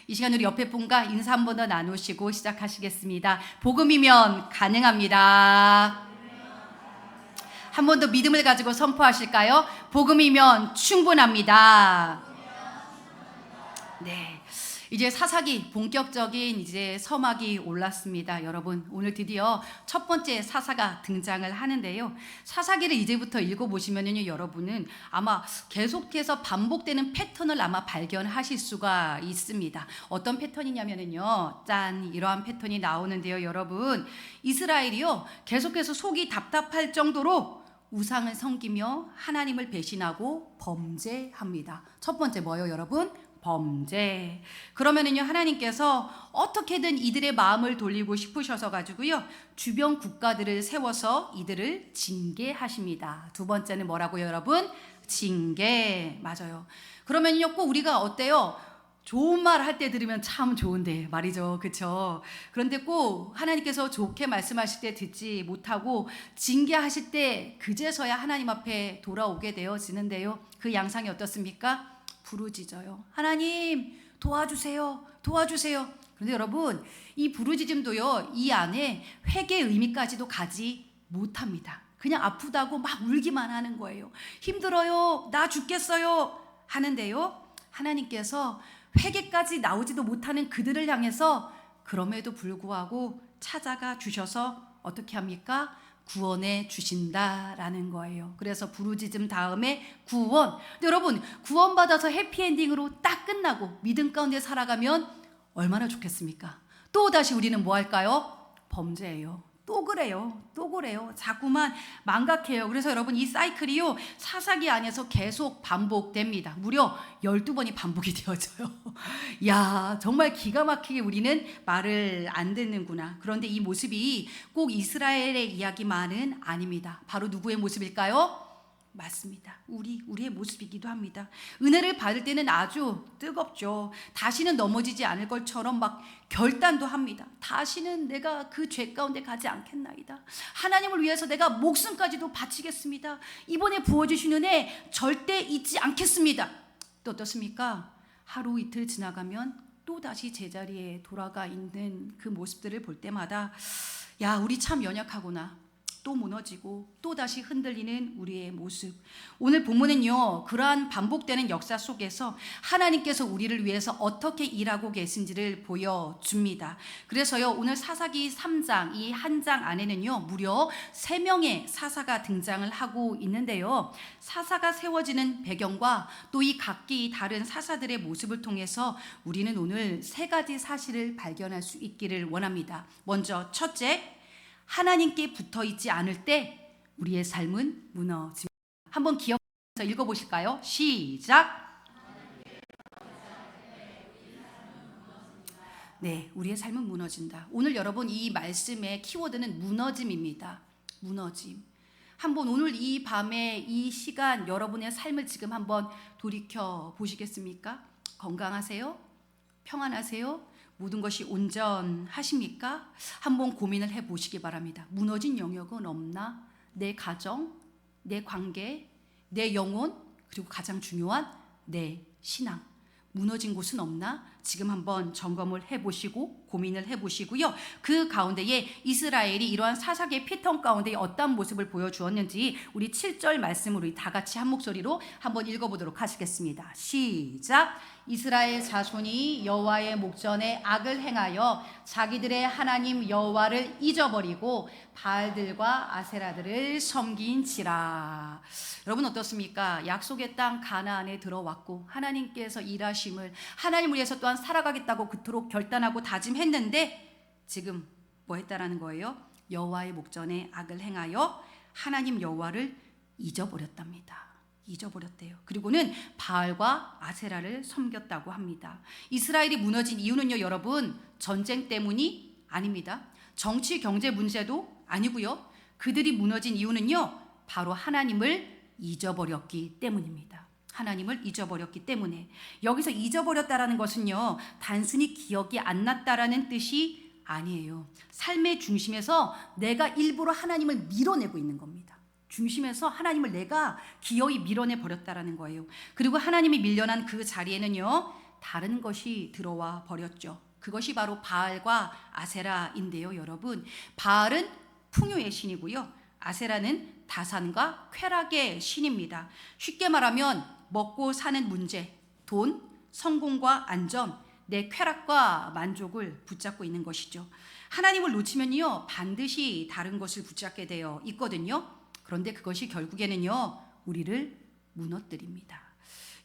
이 시간 우리 옆에 분과 인사 한 번 더 나누시고 시작하시겠습니다. 복음이면 가능합니다. 한 번 더 믿음을 가지고 선포하실까요? 복음이면 충분합니다. 네. 이제 사사기 본격적인 이제 서막이 올랐습니다. 여러분, 오늘 드디어 첫 번째 사사가 등장을 하는데요. 사사기를 이제부터 읽어보시면요, 여러분은 아마 계속해서 반복되는 패턴을 아마 발견하실 수가 있습니다. 어떤 패턴이냐면요, 짠, 이러한 패턴이 나오는데요, 여러분. 이스라엘이요, 계속해서 속이 답답할 정도로 우상을 섬기며 하나님을 배신하고 범죄합니다. 첫 번째 뭐예요, 여러분? 범죄. 그러면은요, 하나님께서 어떻게든 이들의 마음을 돌리고 싶으셔서 가지고요, 주변 국가들을 세워서 이들을 징계하십니다. 두 번째는 뭐라고요, 여러분? 징계. 맞아요. 그러면요, 꼭 우리가 어때요? 좋은 말 할 때 들으면 참 좋은데 말이죠. 그렇죠? 그런데 꼭 하나님께서 좋게 말씀하실 때 듣지 못하고 징계하실 때 그제서야 하나님 앞에 돌아오게 되어지는데요. 그 양상이 어떻습니까? 부르짖어요. 하나님 도와주세요. 도와주세요. 그런데 여러분, 이 부르짖음도요, 이 안에 회개의 의미까지도 가지 못합니다. 그냥 아프다고 막 울기만 하는 거예요. 힘들어요. 나 죽겠어요. 하는데요, 하나님께서 회개까지 나오지도 못하는 그들을 향해서 그럼에도 불구하고 찾아가 주셔서 어떻게 합니까? 구원해 주신다라는 거예요. 그래서 부르짖음 다음에 구원. 근데 여러분, 구원받아서 해피엔딩으로 딱 끝나고 믿음 가운데 살아가면 얼마나 좋겠습니까? 또 다시 우리는 뭐 할까요? 범죄예요. 또 그래요. 또 그래요. 자꾸만 망각해요. 그래서 여러분, 이 사이클이요, 사사기 안에서 계속 반복됩니다. 무려 12번이 반복이 되어져요. 야, 정말 기가 막히게 우리는 말을 안 듣는구나. 그런데 이 모습이 꼭 이스라엘의 이야기만은 아닙니다. 바로 누구의 모습일까요? 맞습니다. 우리의 모습이기도 합니다. 은혜를 받을 때는 아주 뜨겁죠. 다시는 넘어지지 않을 것처럼 막 결단도 합니다. 다시는 내가 그 죄 가운데 가지 않겠나이다. 하나님을 위해서 내가 목숨까지도 바치겠습니다. 이번에 부어주신 은혜 절대 잊지 않겠습니다. 또 어떻습니까? 하루 이틀 지나가면 또 다시 제자리에 돌아가 있는 그 모습들을 볼 때마다, 야, 우리 참 연약하구나. 또 무너지고 또 다시 흔들리는 우리의 모습. 오늘 본문은요, 그러한 반복되는 역사 속에서 하나님께서 우리를 위해서 어떻게 일하고 계신지를 보여줍니다. 그래서요, 오늘 사사기 3장 이 한 장 안에는요, 무려 3명의 사사가 등장을 하고 있는데요, 사사가 세워지는 배경과 또 이 각기 다른 사사들의 모습을 통해서 우리는 오늘 3가지 사실을 발견할 수 있기를 원합니다. 먼저 첫째, 하나님께 붙어있지 않을 때 우리의 삶은 무너집니다. 한번 기억해서 읽어보실까요? 시작. 네, 우리의 삶은 무너진다. 오늘 여러분, 이 말씀의 키워드는 무너짐입니다. 무너짐. 한번 오늘 이 밤에 이 시간 여러분의 삶을 지금 한번 돌이켜 보시겠습니까? 건강하세요? 평안하세요? 모든 것이 온전하십니까? 한번 고민을 해보시기 바랍니다. 무너진 영역은 없나? 내 가정, 내 관계, 내 영혼, 그리고 가장 중요한 내 신앙. 무너진 곳은 없나? 지금 한번 점검을 해보시고 고민을 해보시고요. 그 가운데에 이스라엘이 이러한 사사기의 패턴 가운데 어떤 모습을 보여주었는지 우리 7절 말씀으로 다 같이 한 목소리로 한번 읽어보도록 하시겠습니다. 시작. 이스라엘 자손이 여호와의 목전에 악을 행하여 자기들의 하나님 여호와를 잊어버리고 바알들과 아세라들을 섬긴지라. 여러분 어떻습니까? 약속의 땅 가나안에 들어왔고 하나님께서 일하심을, 하나님을 위해서 또한 살아가겠다고 그토록 결단하고 다짐했는데 지금 뭐 했다라는 거예요? 여호와의 목전에 악을 행하여 하나님 여호와를 잊어버렸답니다. 잊어버렸대요. 그리고는 바알과 아세라를 섬겼다고 합니다. 이스라엘이 무너진 이유는요, 여러분, 전쟁 때문이 아닙니다. 정치 경제 문제도 아니고요. 그들이 무너진 이유는요, 바로 하나님을 잊어버렸기 때문입니다. 하나님을 잊어버렸기 때문에. 여기서 잊어버렸다라는 것은요, 단순히 기억이 안 났다라는 뜻이 아니에요. 삶의 중심에서 내가 일부러 하나님을 밀어내고 있는 겁니다. 중심에서 하나님을 내가 기어이 밀어내 버렸다라는 거예요. 그리고 하나님이 밀려난 그 자리에는요, 다른 것이 들어와 버렸죠. 그것이 바로 바알과 아세라인데요, 여러분. 바알은 풍요의 신이고요. 아세라는 다산과 쾌락의 신입니다. 쉽게 말하면 먹고 사는 문제, 돈, 성공과 안전, 내 쾌락과 만족을 붙잡고 있는 것이죠. 하나님을 놓치면요, 반드시 다른 것을 붙잡게 되어 있거든요. 그런데 그것이 결국에는요, 우리를 무너뜨립니다.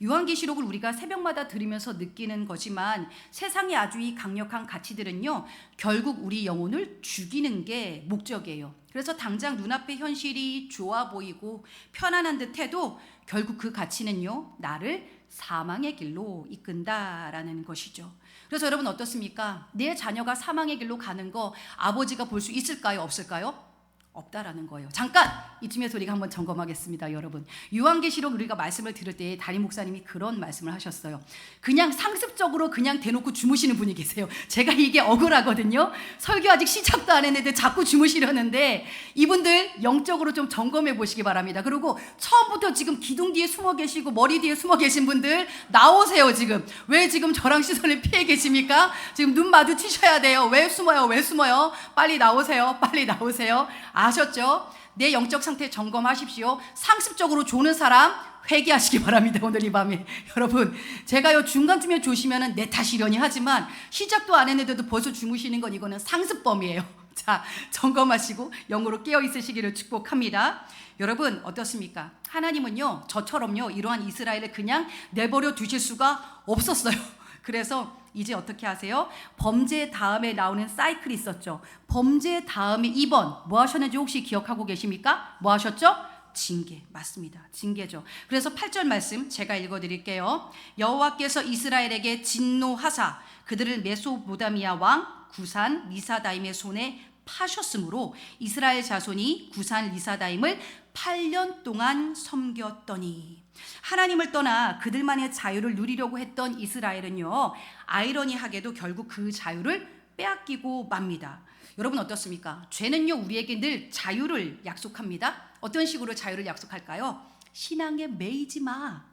요한계시록을 우리가 새벽마다 들으면서 느끼는 거지만 세상의 아주 이 강력한 가치들은요, 결국 우리 영혼을 죽이는 게 목적이에요. 그래서 당장 눈앞의 현실이 좋아 보이고 편안한 듯해도 결국 그 가치는요, 나를 사망의 길로 이끈다라는 것이죠. 그래서 여러분 어떻습니까? 내 자녀가 사망의 길로 가는 거 아버지가 볼 수 있을까요? 없을까요? 없다라는 거예요. 잠깐 이쯤에서 우리가 한번 점검하겠습니다, 여러분. 요한계시록 우리가 말씀을 들을 때 담임 목사님이 그런 말씀을 하셨어요. 그냥 상습적으로 그냥 대놓고 주무시는 분이 계세요. 제가 이게 억울하거든요. 설교 아직 시작도 안 했는데 자꾸 주무시려는데 이분들 영적으로 좀 점검해 보시기 바랍니다. 그리고 처음부터 지금 기둥 뒤에 숨어 계시고 머리 뒤에 숨어 계신 분들 나오세요. 지금 왜 지금 저랑 시선을 피해 계십니까? 지금 눈 마주치셔야 돼요. 왜 숨어요? 왜 숨어요? 빨리 나오세요. 빨리 나오세요. 아셨죠? 내 영적 상태 점검하십시오. 상습적으로 조는 사람 회개하시기 바랍니다. 오늘 이 밤에. 여러분, 제가요 중간쯤에 조시면은 내 탓이려니 하지만 시작도 안 했는데도 벌써 주무시는 건 이거는 상습범이에요. 자, 점검하시고 영으로 깨어 있으시기를 축복합니다. 여러분 어떻습니까? 하나님은요 저처럼요 이러한 이스라엘을 그냥 내버려 두실 수가 없었어요. 그래서 이제 어떻게 하세요? 범죄 다음에 나오는 사이클이 있었죠. 범죄 다음에 2번 뭐 하셨는지 혹시 기억하고 계십니까? 뭐 하셨죠? 징계. 맞습니다. 징계죠. 그래서 8절 말씀 제가 읽어드릴게요. 여호와께서 이스라엘에게 진노하사 그들을 메소보다미아 왕 구산 리사다임의 손에 파셨으므로 이스라엘 자손이 구산 리사다임을 8년 동안 섬겼더니, 하나님을 떠나 그들만의 자유를 누리려고 했던 이스라엘은요 아이러니하게도 결국 그 자유를 빼앗기고 맙니다. 여러분 어떻습니까? 죄는요 우리에게 늘 자유를 약속합니다. 어떤 식으로 자유를 약속할까요? 신앙에 매이지 마.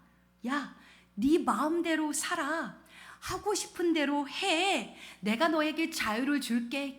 야, 네 마음대로 살아. 하고 싶은 대로 해. 내가 너에게 자유를 줄게.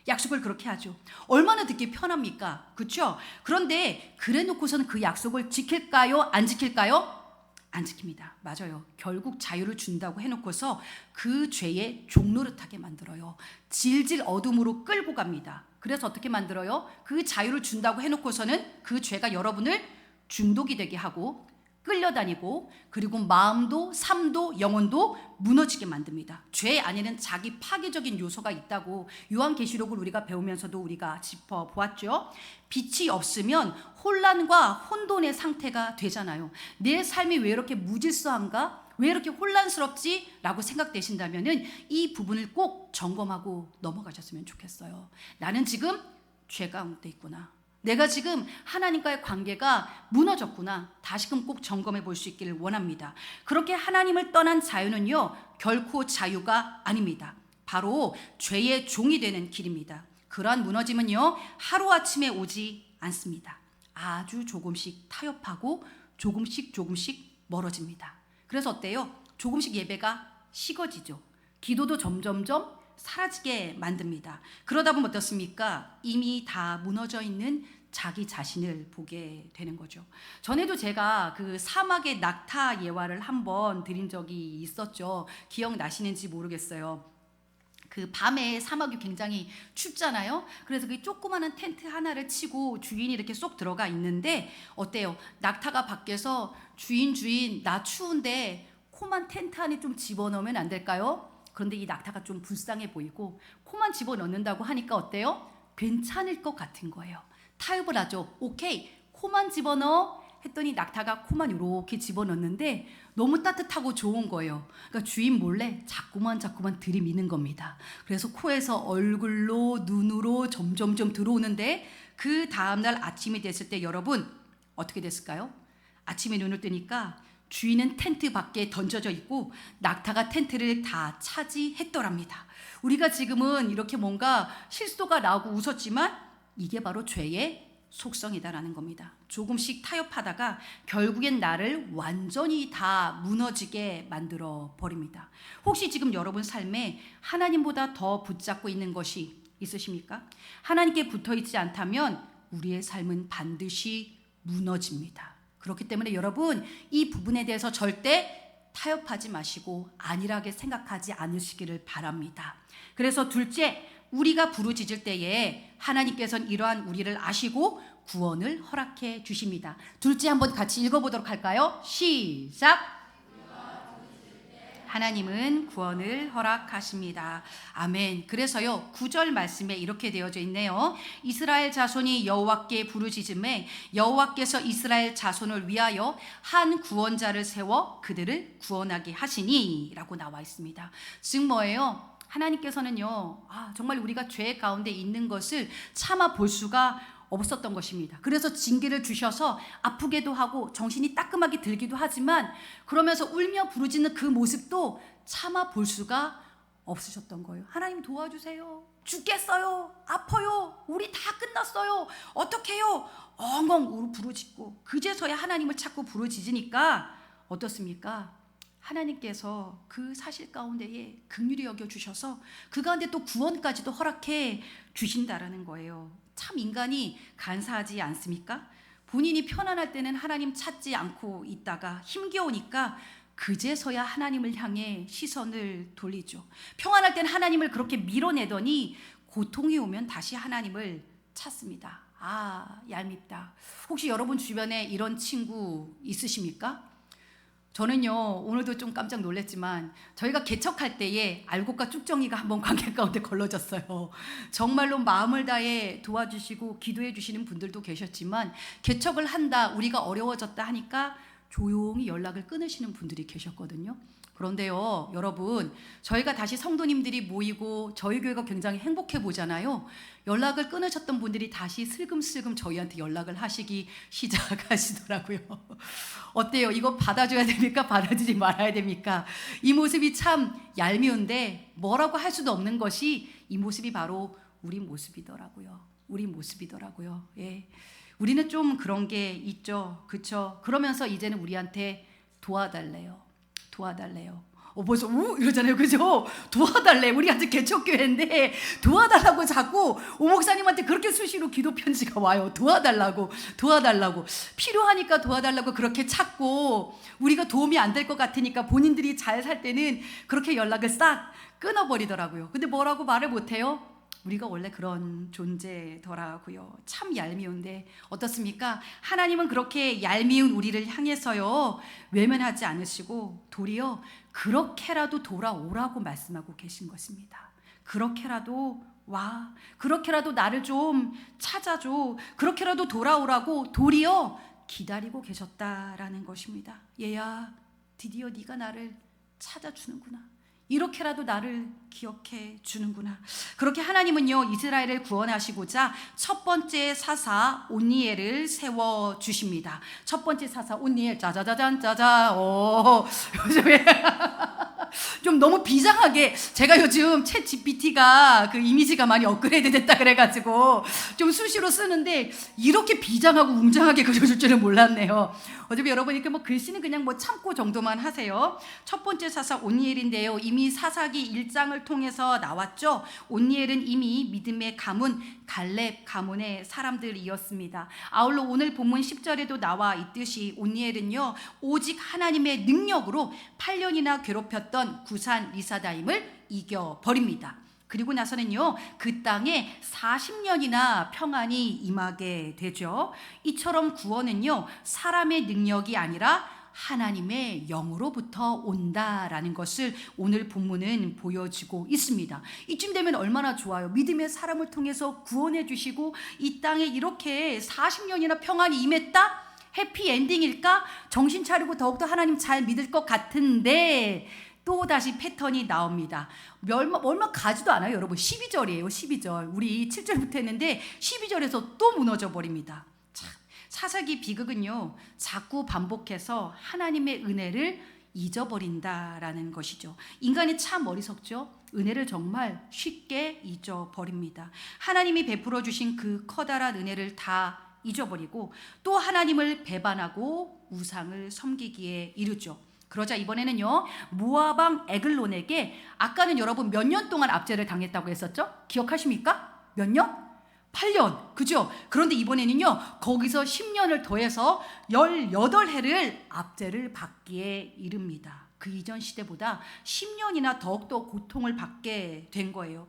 약속을 그렇게 하죠. 얼마나 듣기 편합니까? 그렇죠? 그런데 그래 놓고서는 그 약속을 지킬까요? 안 지킬까요? 안 지킵니다. 맞아요. 결국 자유를 준다고 해놓고서 그 죄의 종노릇하게 만들어요. 질질 어둠으로 끌고 갑니다. 그래서 어떻게 만들어요? 그 자유를 준다고 해놓고서는 그 죄가 여러분을 중독이 되게 하고 끌려다니고 그리고 마음도 삶도 영혼도 무너지게 만듭니다. 죄 안에는 자기 파괴적인 요소가 있다고 요한계시록을 우리가 배우면서도 우리가 짚어보았죠. 빛이 없으면 혼란과 혼돈의 상태가 되잖아요. 내 삶이 왜 이렇게 무질서한가? 왜 이렇게 혼란스럽지? 라고 생각되신다면 이 부분을 꼭 점검하고 넘어가셨으면 좋겠어요. 나는 지금 죄 가운데 있구나. 내가 지금 하나님과의 관계가 무너졌구나. 다시금 꼭 점검해 볼 수 있기를 원합니다. 그렇게 하나님을 떠난 자유는요 결코 자유가 아닙니다. 바로 죄의 종이 되는 길입니다. 그러한 무너짐은요 하루아침에 오지 않습니다. 아주 조금씩 타협하고 조금씩 멀어집니다. 그래서 어때요? 조금씩 예배가 식어지죠. 기도도 점점점 사라지게 만듭니다. 그러다 보면 어떻습니까? 이미 다 무너져 있는 자기 자신을 보게 되는 거죠. 전에도 제가 그 사막의 낙타 예화를 한번 드린 적이 있었죠. 기억나시는지 모르겠어요. 그 밤에 사막이 굉장히 춥잖아요. 그래서 그 조그마한 텐트 하나를 치고 주인이 이렇게 쏙 들어가 있는데 어때요? 낙타가 밖에서 주인 나 추운데 코만 텐트 안에 좀 집어넣으면 안 될까요? 그런데 이 낙타가 좀 불쌍해 보이고 코만 집어넣는다고 하니까 어때요? 괜찮을 것 같은 거예요. 타협을 하죠. 오케이, 코만 집어넣어 했더니 낙타가 코만 이렇게 집어넣는데 너무 따뜻하고 좋은 거예요. 그러니까 주인 몰래 자꾸만 들이미는 겁니다. 그래서 코에서 얼굴로 눈으로 점점점 들어오는데 그 다음날 아침이 됐을 때 여러분 어떻게 됐을까요? 아침에 눈을 뜨니까 주인은 텐트 밖에 던져져 있고 낙타가 텐트를 다 차지했더랍니다. 우리가 지금은 이렇게 뭔가 실소가 나오고 웃었지만 이게 바로 죄의 속성이다라는 겁니다. 조금씩 타협하다가 결국엔 나를 완전히 다 무너지게 만들어 버립니다. 혹시 지금 여러분 삶에 하나님보다 더 붙잡고 있는 것이 있으십니까? 하나님께 붙어 있지 않다면 우리의 삶은 반드시 무너집니다. 그렇기 때문에 여러분 이 부분에 대해서 절대 타협하지 마시고 안일하게 생각하지 않으시기를 바랍니다. 그래서 둘째, 우리가 부르짖을 때에 하나님께서는 이러한 우리를 아시고 구원을 허락해 주십니다. 둘째 한번 같이 읽어보도록 할까요? 시작! 하나님은 구원을 허락하십니다. 아멘. 그래서요 9절 말씀에 이렇게 되어져 있네요. 이스라엘 자손이 여호와께 부르짖음에 여호와께서 이스라엘 자손을 위하여 한 구원자를 세워 그들을 구원하게 하시니 라고 나와 있습니다. 즉 뭐예요? 하나님께서는요 정말 우리가 죄 가운데 있는 것을 참아 볼 수가 없었던 것입니다. 그래서 징계를 주셔서 아프게도 하고 정신이 따끔하게 들기도 하지만 그러면서 울며 부르짖는 그 모습도 참아 볼 수가 없으셨던 거예요. 하나님 도와주세요. 죽겠어요. 아파요. 우리 다 끝났어요. 어떡해요? 엉엉 부르짖고 그제서야 하나님을 찾고 부르짖으니까 어떻습니까? 하나님께서 그 사실 가운데에 긍휼히 여겨주셔서 그 가운데 또 구원까지도 허락해 주신다라는 거예요. 참 인간이 간사하지 않습니까? 본인이 편안할 때는 하나님 찾지 않고 있다가 힘겨우니까 그제서야 하나님을 향해 시선을 돌리죠. 평안할 때는 하나님을 그렇게 밀어내더니 고통이 오면 다시 하나님을 찾습니다. 얄밉다. 혹시 여러분 주변에 이런 친구 있으십니까? 저는요 오늘도 좀 깜짝 놀랐지만 저희가 개척할 때에 알곡과 쭉정이가 한번 관계 가운데 걸러졌어요. 정말로 마음을 다해 도와주시고 기도해 주시는 분들도 계셨지만 개척을 한다 우리가 어려워졌다 하니까 조용히 연락을 끊으시는 분들이 계셨거든요. 그런데요 여러분 저희가 다시 성도님들이 모이고 저희 교회가 굉장히 행복해 보잖아요. 연락을 끊으셨던 분들이 다시 슬금슬금 저희한테 연락을 하시기 시작하시더라고요. 어때요? 이거 받아줘야 됩니까? 받아주지 말아야 됩니까? 이 모습이 참 얄미운데 뭐라고 할 수도 없는 것이 이 모습이 바로 우리 모습이더라고요. 우리 모습이더라고요. 예. 우리는 좀 그런 게 있죠. 그렇죠? 그러면서 이제는 우리한테 도와달래요. 벌써 이러잖아요. 그죠? 도와달래. 우리 아직 개척교회인데 도와달라고 자꾸 오 목사님한테 그렇게 수시로 기도 편지가 와요. 도와달라고 필요하니까 도와달라고 그렇게 찾고 우리가 도움이 안 될 것 같으니까 본인들이 잘 살 때는 그렇게 연락을 싹 끊어버리더라고요. 근데 뭐라고 말을 못해요? 우리가 원래 그런 존재더라고요. 참 얄미운데 어떻습니까? 하나님은 그렇게 얄미운 우리를 향해서요 외면하지 않으시고 도리어 그렇게라도 돌아오라고 말씀하고 계신 것입니다. 그렇게라도 와, 그렇게라도 나를 좀 찾아줘, 그렇게라도 돌아오라고 도리어 기다리고 계셨다라는 것입니다. 얘야, 드디어 네가 나를 찾아주는구나. 이렇게라도 나를 기억해 주는구나. 그렇게 하나님은요 이스라엘을 구원하시고자 첫 번째 사사 온니엘을 세워 주십니다. 첫 번째 사사 온니엘 짜자자잔 짜자. 요즘에 좀 너무 비장하게 제가 요즘 챗 GPT가 그 이미지가 많이 업그레이드 됐다 그래가지고 좀 수시로 쓰는데 이렇게 비장하고 웅장하게 그려줄 줄은 몰랐네요. 어차피 여러분 이렇게 글씨는 그냥 참고 정도만 하세요. 첫 번째 사사 온니엘인데요. 이미 사사기 1장을 통해서 나왔죠. 온니엘은 이미 믿음의 가문 갈렙 가문의 사람들이었습니다. 아울러 오늘 본문 10절에도 나와 있듯이 온니엘은요 오직 하나님의 능력으로 8년이나 괴롭혔던 구산 리사다임을 이겨버립니다. 그리고 나서는요 그 땅에 40년이나 평안이 임하게 되죠. 이처럼 구원은요 사람의 능력이 아니라 하나님의 영으로부터 온다라는 것을 오늘 본문은 보여주고 있습니다. 이쯤 되면 얼마나 좋아요. 믿음의 사람을 통해서 구원해 주시고 이 땅에 이렇게 40년이나 평안이 임했다? 해피엔딩일까? 정신 차리고 더욱더 하나님 잘 믿을 것 같은데 또 다시 패턴이 나옵니다. 얼마 가지도 않아요 여러분. 12절이에요 12절. 우리 7절부터 했는데 12절에서 또 무너져 버립니다. 사사기 비극은요 자꾸 반복해서 하나님의 은혜를 잊어버린다라는 것이죠. 인간이 참 어리석죠. 은혜를 정말 쉽게 잊어버립니다. 하나님이 베풀어 주신 그 커다란 은혜를 다 잊어버리고 또 하나님을 배반하고 우상을 섬기기에 이르죠. 그러자 이번에는요, 모압 왕 에글론에게 아까는 여러분 몇 년 동안 압제를 당했다고 했었죠? 기억하십니까? 몇 년? 8년. 그죠? 그런데 이번에는요, 거기서 10년을 더해서 18해를 압제를 받기에 이릅니다. 그 이전 시대보다 10년이나 더욱더 고통을 받게 된 거예요.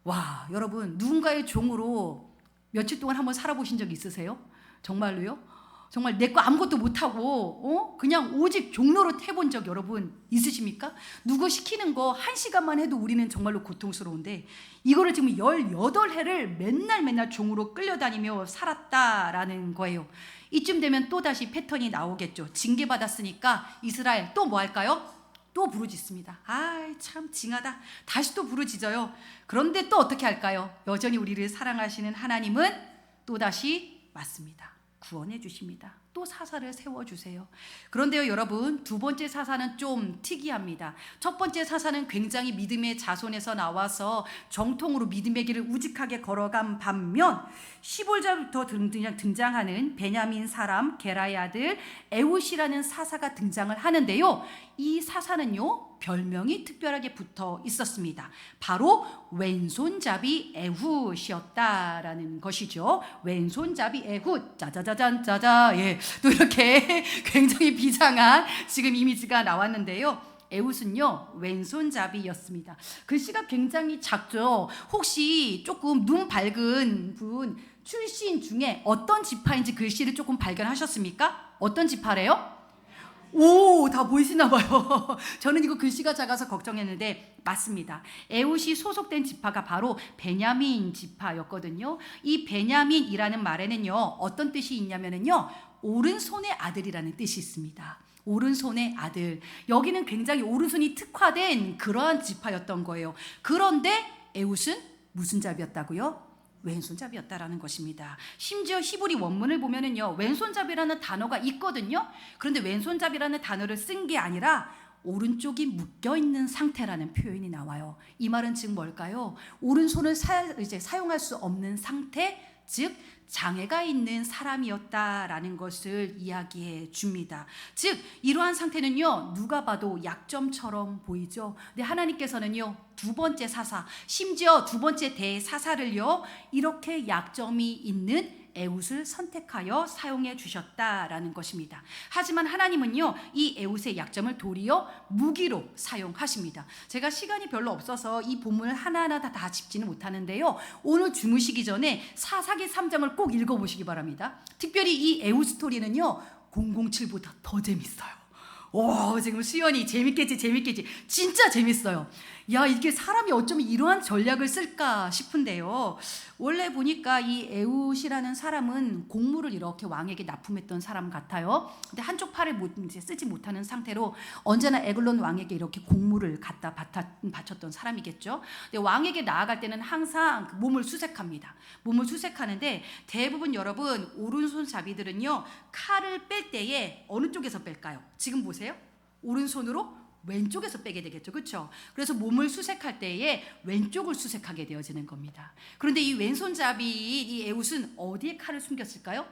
와, 여러분, 누군가의 종으로 며칠 동안 한번 살아보신 적 있으세요? 정말로요? 정말 내 거 아무것도 못하고 그냥 오직 종로로 태본 적 여러분 있으십니까? 누구 시키는 거 1시간만 해도 우리는 정말로 고통스러운데 이거를 지금 18해를 맨날 종으로 끌려다니며 살았다라는 거예요. 이쯤 되면 또다시 패턴이 나오겠죠. 징계받았으니까 이스라엘 또 뭐 할까요? 또 부르짖습니다. 아이 참 징하다. 다시 또 부르짖어요. 그런데 또 어떻게 할까요? 여전히 우리를 사랑하시는 하나님은 또다시 맞습니다. 구원해 주십니다. 또 사사를 세워주세요. 그런데요 여러분, 두 번째 사사는 좀 특이합니다. 첫 번째 사사는 굉장히 믿음의 자손에서 나와서 정통으로 믿음의 길을 우직하게 걸어간 반면 15절부터 등장하는 베냐민 사람 게라의 아들 에훗이라는 사사가 등장을 하는데요, 이 사사는요 별명이 특별하게 붙어 있었습니다. 바로 왼손잡이 에훗이었다라는 것이죠. 왼손잡이 에훗, 짜자자잔 짜자. 예, 또 이렇게 굉장히 비장한 지금 이미지가 나왔는데요. 에훗은요 왼손잡이였습니다. 글씨가 굉장히 작죠. 혹시 조금 눈 밝은 분 출신 중에 어떤 지파인지 글씨를 조금 발견하셨습니까? 어떤 지파래요? 오, 다 보이시나 봐요. 저는 이거 글씨가 작아서 걱정했는데 맞습니다. 에훗이 소속된 지파가 바로 베냐민 지파였거든요. 이 베냐민이라는 말에는요 어떤 뜻이 있냐면요, 오른손의 아들이라는 뜻이 있습니다. 오른손의 아들. 여기는 굉장히 오른손이 특화된 그러한 지파였던 거예요. 그런데 에훗은 무슨 잡이었다고요? 왼손잡이였다라는 것입니다. 심지어 히브리 원문을 보면은요 왼손잡이라는 단어가 있거든요. 그런데 왼손잡이라는 단어를 쓴 게 아니라 오른쪽이 묶여 있는 상태라는 표현이 나와요. 이 말은 즉 뭘까요? 오른손을 사용할 수 없는 상태, 즉 장애가 있는 사람이었다라는 것을 이야기해 줍니다. 즉 이러한 상태는요 누가 봐도 약점처럼 보이죠. 근데 하나님께서는요 두 번째 사사, 심지어 두 번째 대사사를요 이렇게 약점이 있는 에훗을 선택하여 사용해 주셨다라는 것입니다. 하지만 하나님은요 이 에훗의 약점을 도리어 무기로 사용하십니다. 제가 시간이 별로 없어서 이 본문을 하나하나 다 짚지는 못하는데요, 오늘 주무시기 전에 사사기 3장을 꼭 읽어보시기 바랍니다. 특별히 이 에훗 스토리는요 007보다 더 재밌어요. 오, 지금 수연이 재밌겠지 진짜 재밌어요. 야, 이게 사람이 어쩌면 이러한 전략을 쓸까 싶은데요, 원래 보니까 이 에훗이라는 사람은 곡물을 이렇게 왕에게 납품했던 사람 같아요. 근데 한쪽 팔을 이제 쓰지 못하는 상태로 언제나 에글론 왕에게 이렇게 곡물을 갖다 바쳤던 사람이겠죠. 근데 왕에게 나아갈 때는 항상 몸을 수색합니다. 몸을 수색하는데 대부분 여러분 오른손잡이들은요 칼을 뺄 때에 어느 쪽에서 뺄까요? 지금 보세요. 오른손으로 왼쪽에서 빼게 되겠죠. 그렇죠? 그래서 몸을 수색할 때에 왼쪽을 수색하게 되어지는 겁니다. 그런데 이 왼손잡이 이 에훗은 어디에 칼을 숨겼을까요?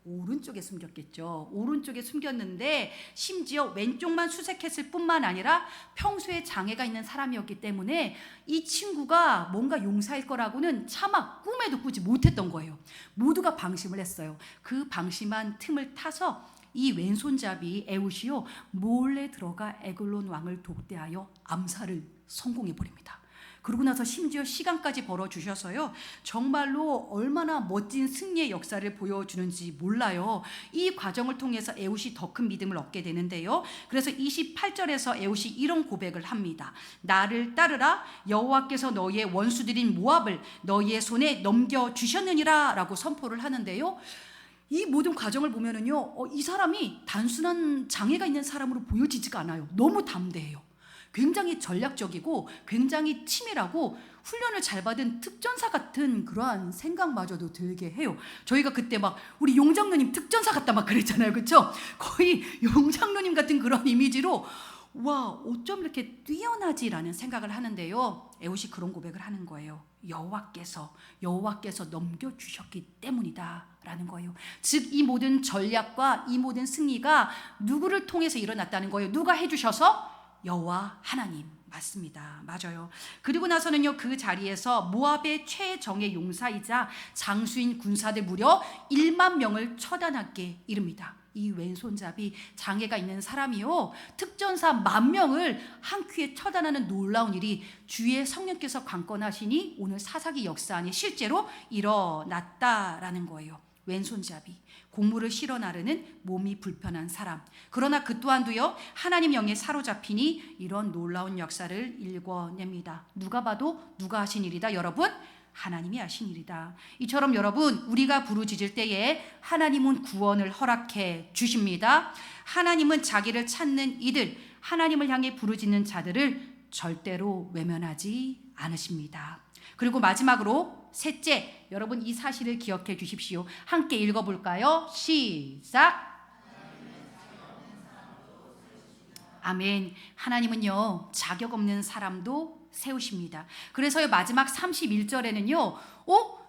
오른쪽에 숨겼겠죠. 오른쪽에 숨겼는데 심지어 왼쪽만 수색했을 뿐만 아니라 평소에 장애가 있는 사람이었기 때문에 이 친구가 뭔가 용사일 거라고는 차마 꿈에도 꾸지 못했던 거예요. 모두가 방심을 했어요. 그 방심한 틈을 타서 이 왼손잡이 에훗이요 몰래 들어가 에글론 왕을 독대하여 암살을 성공해 버립니다. 그러고 나서 심지어 시간까지 벌어주셔서요 정말로 얼마나 멋진 승리의 역사를 보여주는지 몰라요. 이 과정을 통해서 에훗이 더 큰 믿음을 얻게 되는데요, 그래서 28절에서 에훗이 이런 고백을 합니다. 나를 따르라, 여호와께서 너희의 원수들인 모압을 너희의 손에 넘겨주셨느니라 라고 선포를 하는데요, 이 모든 과정을 보면은요 이 사람이 단순한 장애가 있는 사람으로 보여지지가 않아요. 너무 담대해요. 굉장히 전략적이고 굉장히 치밀하고 훈련을 잘 받은 특전사 같은 그러한 생각마저도 들게 해요. 저희가 그때 막 우리 용장로님 특전사 같다 막 그랬잖아요. 그렇죠? 거의 용장로님 같은 그런 이미지로 와, 어쩜 이렇게 뛰어나지라는 생각을 하는데요. 에훗이 그런 고백을 하는 거예요. 여호와께서 넘겨주셨기 때문이다라는 거예요. 즉 이 모든 전략과 이 모든 승리가 누구를 통해서 일어났다는 거예요. 누가 해주셔서? 여호와 하나님. 맞습니다. 맞아요. 그리고 나서는요, 그 자리에서 모압의 최정예 용사이자 장수인 군사들 무려 1만 명을 처단하게 이릅니다. 이 왼손잡이 장애가 있는 사람이요, 특전사 10,000명을 한 큐에 처단하는 놀라운 일이 주의 성령께서 관건하시니 오늘 사사기 역사 안에 실제로 일어났다라는 거예요. 왼손잡이, 곡물을 실어 나르는 몸이 불편한 사람. 그러나 그 또한도요, 하나님 영에 사로잡히니 이런 놀라운 역사를 일궈냅니다. 누가 봐도 누가 하신 일이다, 여러분? 하나님이 하신 일이다. 이처럼 여러분, 우리가 부르짖을 때에 하나님은 구원을 허락해 주십니다. 하나님은 자기를 찾는 이들, 하나님을 향해 부르짖는 자들을 절대로 외면하지 않으십니다. 그리고 마지막으로 셋째, 여러분 이 사실을 기억해 주십시오. 함께 읽어볼까요? 시작. 아멘. 하나님은요, 자격 없는 사람도 세우십니다. 그래서요, 마지막 31절에는요,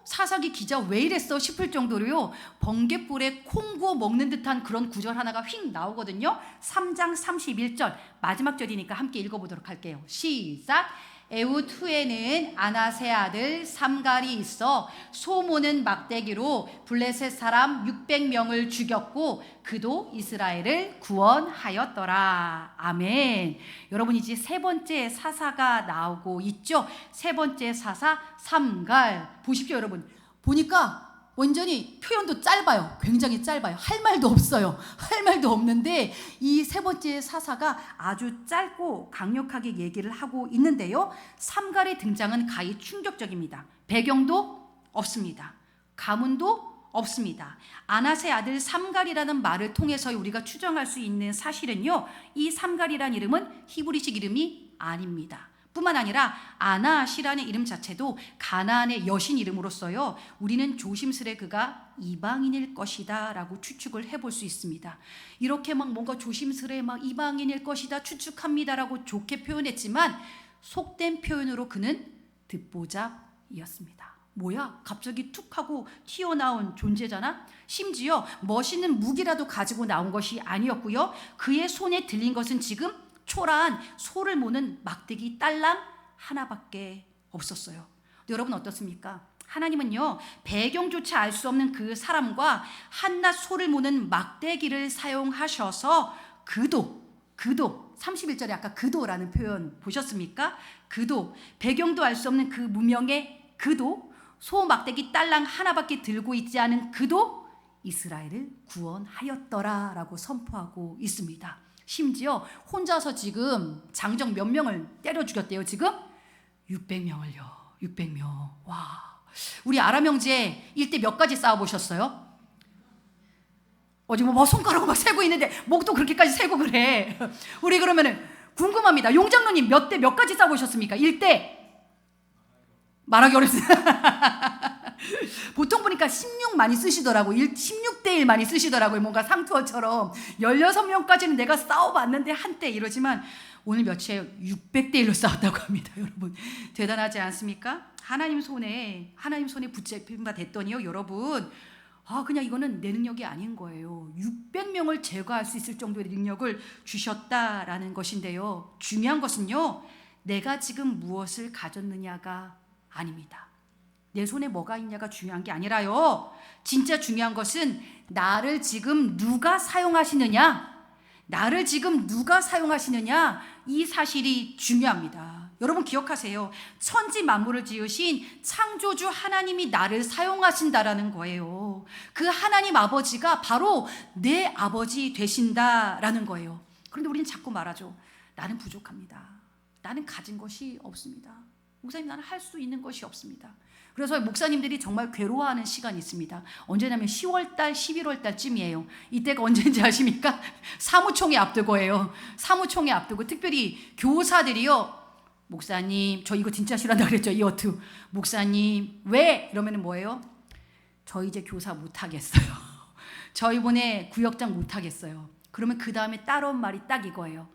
사사기 기자 왜 이랬어 싶을 정도로요, 번갯불에 콩 구워 먹는 듯한 그런 구절 하나가 휙 나오거든요. 3장 31절 마지막 절이니까 함께 읽어보도록 할게요. 시작. 에훗 후에는 아낫의 아들 삼갈이 있어 소모는 막대기로 블레셋 사람 600명을 죽였고 그도 이스라엘을 구원하였더라. 아멘. 여러분, 이제 세 번째 사사가 나오고 있죠. 세 번째 사사 삼갈 보십시오. 여러분, 보니까 완전히 표현도 짧아요. 굉장히 짧아요. 할 말도 없어요. 할 말도 없는데 이 세 번째 사사가 아주 짧고 강력하게 얘기를 하고 있는데요. 삼갈의 등장은 가히 충격적입니다. 배경도 없습니다. 가문도 없습니다. 아낫의 아들 삼갈이라는 말을 통해서 우리가 추정할 수 있는 사실은요, 이 삼갈이라는 이름은 히브리식 이름이 아닙니다. 뿐만 아니라 아낫이라는 이름 자체도 가나안의 여신 이름으로서요, 우리는 조심스레 그가 이방인일 것이다 라고 추측을 해볼 수 있습니다. 이렇게 막 뭔가 조심스레 막 이방인일 것이다 추측합니다 라고 좋게 표현했지만 속된 표현으로 그는 듣보잡이었습니다. 뭐야? 갑자기 툭 하고 튀어나온 존재잖아? 심지어 멋있는 무기라도 가지고 나온 것이 아니었고요, 그의 손에 들린 것은 지금 초라한 소를 모는 막대기 딸랑 하나밖에 없었어요. 여러분 어떻습니까? 하나님은요, 배경조차 알 수 없는 그 사람과 한낱 소를 모는 막대기를 사용하셔서 그도 31절에 아까 그도라는 표현 보셨습니까? 그도, 배경도 알 수 없는 그 무명의 그도, 소 막대기 딸랑 하나밖에 들고 있지 않은 그도 이스라엘을 구원하였더라 라고 선포하고 있습니다. 심지어 혼자서 지금 장정 몇 명을 때려 죽였대요. 지금 600명을요. 600명. 와, 우리 아람 형제 일대 몇 가지 싸워보셨어요? 지금 뭐 손가락으로 막 세고 있는데 목도 그렇게까지 세고 그래. 우리 그러면은 궁금합니다. 용장로님 몇 가지 싸워보셨습니까? 일대 말하기 어렵습니다. 보통 보니까 16 많이 쓰시더라고. 16대 1 많이 쓰시더라고요. 뭔가 상투어처럼 16명까지는 내가 싸워봤는데 한때 이러지만 오늘 며칠 600대 1로 싸웠다고 합니다. 여러분 대단하지 않습니까? 하나님 손에 붙잡힌 바 됐더니요, 여러분 그냥 이거는 내 능력이 아닌 거예요. 600명을 제거할 수 있을 정도의 능력을 주셨다라는 것인데요, 중요한 것은요, 내가 지금 무엇을 가졌느냐가 아닙니다. 내 손에 뭐가 있냐가 중요한 게 아니라요, 진짜 중요한 것은 나를 지금 누가 사용하시느냐, 이 사실이 중요합니다. 여러분 기억하세요. 천지 만물을 지으신 창조주 하나님이 나를 사용하신다라는 거예요. 그 하나님 아버지가 바로 내 아버지 되신다라는 거예요. 그런데 우리는 자꾸 말하죠. 나는 부족합니다. 나는 가진 것이 없습니다. 목사님, 나는 할 수 있는 것이 없습니다. 그래서 목사님들이 정말 괴로워하는 시간이 있습니다. 언제냐면 10월달, 11월달쯤이에요. 이때가 언제인지 아십니까? 사무총회 앞두고예요. 사무총회 앞두고 특별히 교사들이요, 목사님, 저 이거 진짜 싫어한다 그랬죠. 이 어투. 목사님, 왜? 이러면 뭐예요? 저 이제 교사 못하겠어요. 저 이번에 구역장 못하겠어요. 그러면 그 다음에 따라온 말이 딱 이거예요.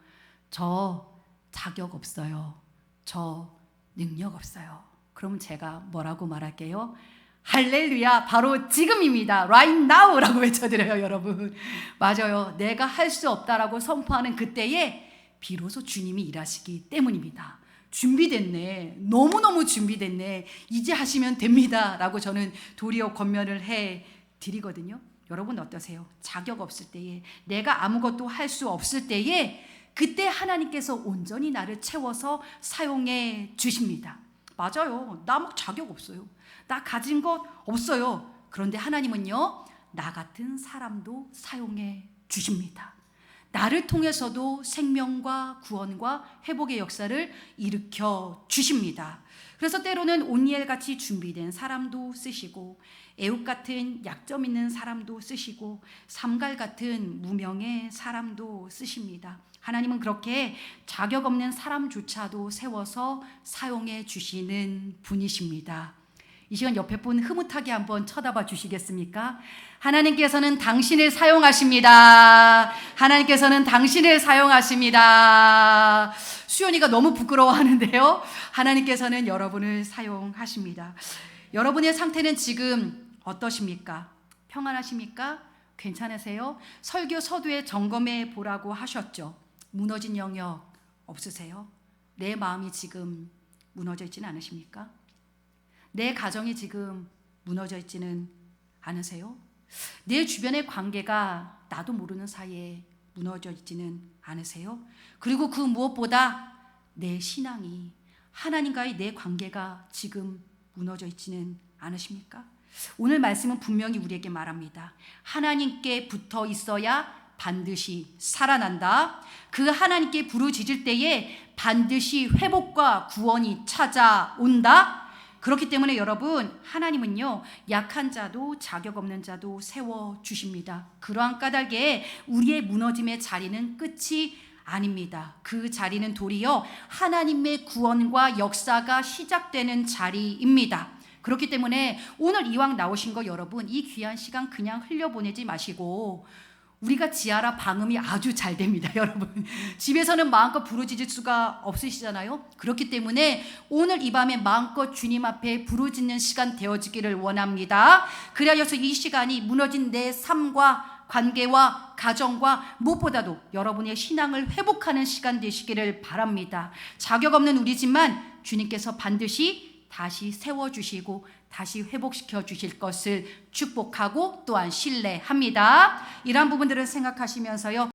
저 자격 없어요. 저 능력 없어요. 그러면 제가 뭐라고 말할게요? 할렐루야, 바로 지금입니다. Right now라고 외쳐드려요, 여러분. 맞아요. 내가 할 수 없다라고 선포하는 그때에 비로소 주님이 일하시기 때문입니다. 준비됐네. 너무너무 준비됐네. 이제 하시면 됩니다. 라고 저는 도리어 권면을 해 드리거든요. 여러분 어떠세요? 자격 없을 때에, 내가 아무것도 할 수 없을 때에 그때 하나님께서 온전히 나를 채워서 사용해 주십니다. 맞아요. 나 뭐 자격 없어요. 나 가진 것 없어요. 그런데 하나님은요, 나 같은 사람도 사용해 주십니다. 나를 통해서도 생명과 구원과 회복의 역사를 일으켜 주십니다. 그래서 때로는 온니엘 같이 준비된 사람도 쓰시고, 애욱 같은 약점 있는 사람도 쓰시고, 삼갈 같은 무명의 사람도 쓰십니다. 하나님은 그렇게 자격 없는 사람조차도 세워서 사용해 주시는 분이십니다. 이 시간 옆에 분 흐뭇하게 한번 쳐다봐 주시겠습니까? 하나님께서는 당신을 사용하십니다. 하나님께서는 당신을 사용하십니다. 수연이가 너무 부끄러워하는데요. 하나님께서는 여러분을 사용하십니다. 여러분의 상태는 지금 어떠십니까? 평안하십니까? 괜찮으세요? 설교 서두에 점검해 보라고 하셨죠. 무너진 영역 없으세요? 내 마음이 지금 무너져 있지는 않으십니까? 내 가정이 지금 무너져 있지는 않으세요? 내 주변의 관계가 나도 모르는 사이에 무너져 있지는 않으세요? 그리고 그 무엇보다 내 신앙이, 하나님과의 내 관계가 지금 무너져 있지는 않으십니까? 오늘 말씀은 분명히 우리에게 말합니다. 하나님께 붙어 있어야 반드시 살아난다. 그 하나님께 부르짖을 때에 반드시 회복과 구원이 찾아온다. 그렇기 때문에 여러분, 하나님은요, 약한 자도 자격 없는 자도 세워주십니다. 그러한 까닭에 우리의 무너짐의 자리는 끝이 아닙니다. 그 자리는 도리어 하나님의 구원과 역사가 시작되는 자리입니다. 그렇기 때문에 오늘 이왕 나오신 거 여러분, 이 귀한 시간 그냥 흘려보내지 마시고, 우리가 지하라 방음이 아주 잘 됩니다, 여러분. 집에서는 마음껏 부르짖을 수가 없으시잖아요. 그렇기 때문에 오늘 이 밤에 마음껏 주님 앞에 부르짖는 시간 되어지기를 원합니다. 그리하여서 이 시간이 무너진 내 삶과 관계와 가정과 무엇보다도 여러분의 신앙을 회복하는 시간 되시기를 바랍니다. 자격 없는 우리지만 주님께서 반드시 다시 세워주시고 다시 회복시켜 주실 것을 축복하고 또한 신뢰합니다. 이러한 부분들을 생각하시면서요,